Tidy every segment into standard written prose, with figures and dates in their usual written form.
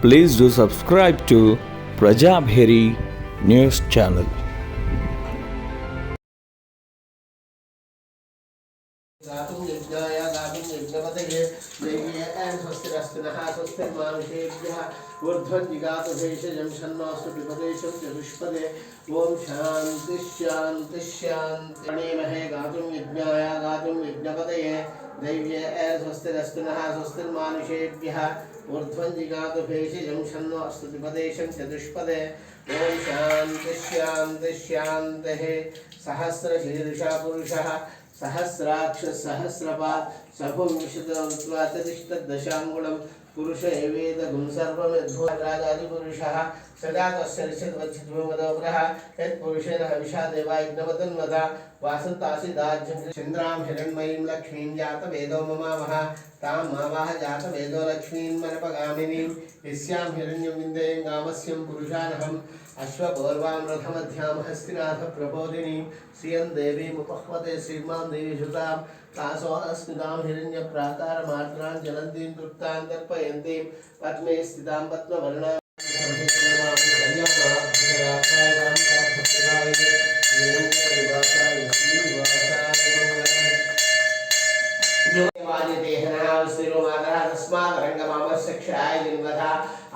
Please do subscribe to Prajabheri News Channel. गातुं यज्ञाय गातुं यज्ञपतये दैवीय स्वस्तिरस्तुनः स्वस्तिर्मानुषेभ्यः ऊर्ध्वं भेषजं षण्मास्तु विपदेषु चतुष्पदे ॐ शान्ति शान्ति शान्ति प्रणेमहे गातुं यज्ञाय गातुं यज्ञपतये दैवीय स्वस्तिरस्तुनः स्वस्तिर्मानुषेभ्यः ऊर्ध्वं भेषजं षण्मास्तु विपदेशं चतुष्पदे ॐ शान्ति शान्ति शान्तिः सहस्रशीर्षा पुरुषः सहस्राक्ष सहस्रपाद सभुंशतदशांगुणं पुरुष एवेदगुं सर्वमेधोराजादि पुरुषः सदा तस्य ऋषद्वच्छद्वमदोग्रः यत्पुरुषेण हविषा देवा यज्ञवदन्वदा वासन्तासिदाज्यं चन्द्रां हिरण्मयीं लक्ष्मीं जातवेदो ममामः तां मावाह जातवेदो लक्ष्मीं मनपगामिनीं यस्यां हिरण्यं विन्देयं गामस्यं पुरुषानहम् अश्वपूर्वां रथमध्यां हस्तिनाथ प्रबोधिनीं श्रियं देवीमुपह्वते श्रीमां देवी श्रुतां तासो अस्मितां हिरण्यप्राकारमात्रां जलन्तीं तृप्तां तर्पयन्तीं पद्मे स्थितां पद्मवर्णां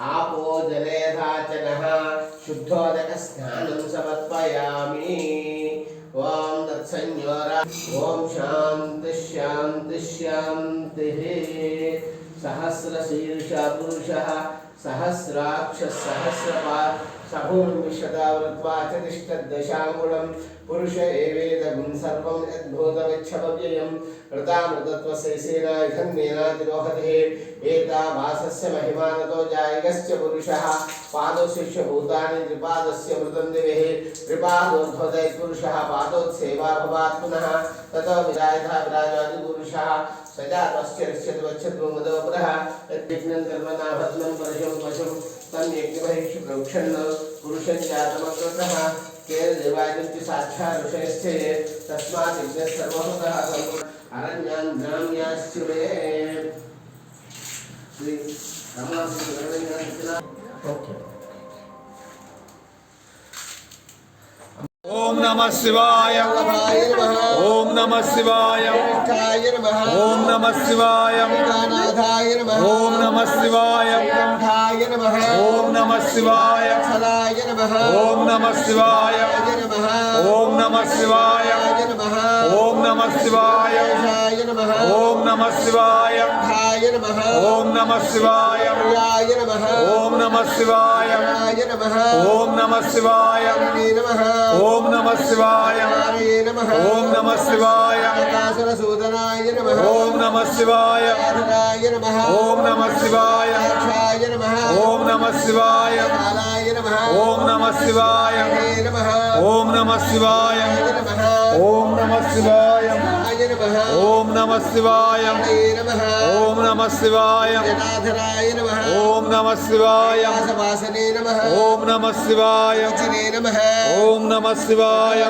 आपो जलेधाचनः शुद्धोदकस्नानं समर्पयामि ओम तत्संयोरा ओम शांति शांति शांतिः सहस्रशीर्षा पुरुषः सहस्राक्ष सहस्रपाद सभूर्विशदावृत्वा चतिष्ठद्दशाङ्गुलं पुरुष एवेदगुं सर्वं यद्भूतमिच्छव्ययं ऋतामृतत्वशैसेनाधन्येनातिरोहते एतावासस्य महिमानतो जायगस्य पुरुषः पादोशिष्य भूतानि त्रिपादस्य मृतं दिवेः त्रिपादोर्ध्वदय पुरुषः पादोत्सेवा भवात् पुनः ततो विराजः विराजादि पुरुषः सजातस्य ऋष्यद्वच्छद्वमदोपुरः यद्विघ्नं कर्मणा भद्रं परशं पशुं तं यज्ञमहिषि प्रोक्षन् पुरुषं जातमकृतः केन देवादित्य साक्षात् ऋषयश्च ये तस्मात् यज्ञः सर्वभूतः अरण्यां ग्राम्याश्च मे श्री रामासुरगणनाथ ओके ओम नमः शिवाय ओम नमः शिवाय ओम नमः शिवाय ओम नमः शिवाय ओम नमः शिवाय ओम नमः शिवाय ओम नमः शिवाय ओम नमः शिवाय ओम नमः शिवाय ओम नमः शिवाय ओम नमः शिवाय ओम नमः शिवाय ओम नमः शिवाय ओम नमः शिवाय कासुरसूदनाय नमः ओम नमः शिवाय ओम नमः शिवाय ओम नमः शिवाय ओम नमः शिवाय ओम नमः शिवाय ओम नमः शिवाय ओम नमः शिवाय ओम नमः शिवाय ओम नमः शिवाय ओम नमः शिवाय ओम नमः शिवाय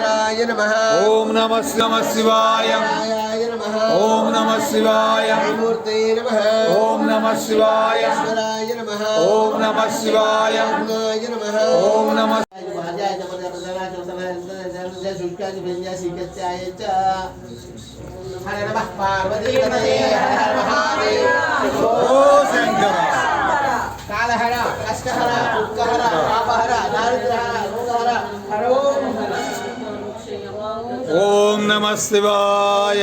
ओम नमः शिवाय ओम नमः शिवाय ओम नमः शिवाय ओम नमः शिवाय ओम नमः हर नमः पार्वती पतये हर हर महादेव ओ शंकर कालहर कष्टहर दुःखहर पापहर दारिद्र्यहर रोगहर हर ओम नमः शिवाय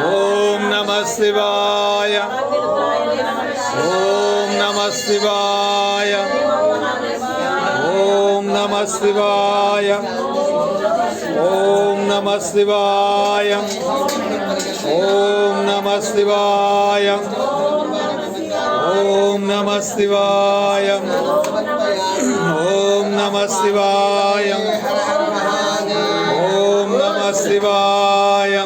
ओम नमः शिवाय ओम नमः शिवाय ओम नमः शिवाय ओम नमः शिवाय ओम नमः शिवाय ओम नमः शिवाय ओम नमः शिवाय ओम नमः शिवाय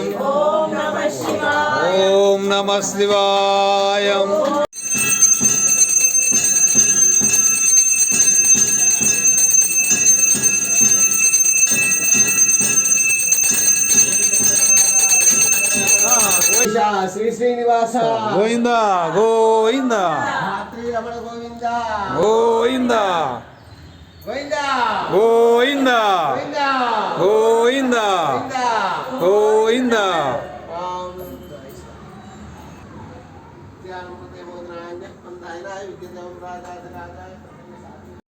ओम नमः शिवाय శ్రీ శ్రీనివాస గోవింద గోవింద రాత్రి రమణ గోవింద గోవింద గోవింద గోవింద గోవింద గోవింద గోవింద ధ్యానం బోధనాయ మందాయ విద్యాం రాజాయ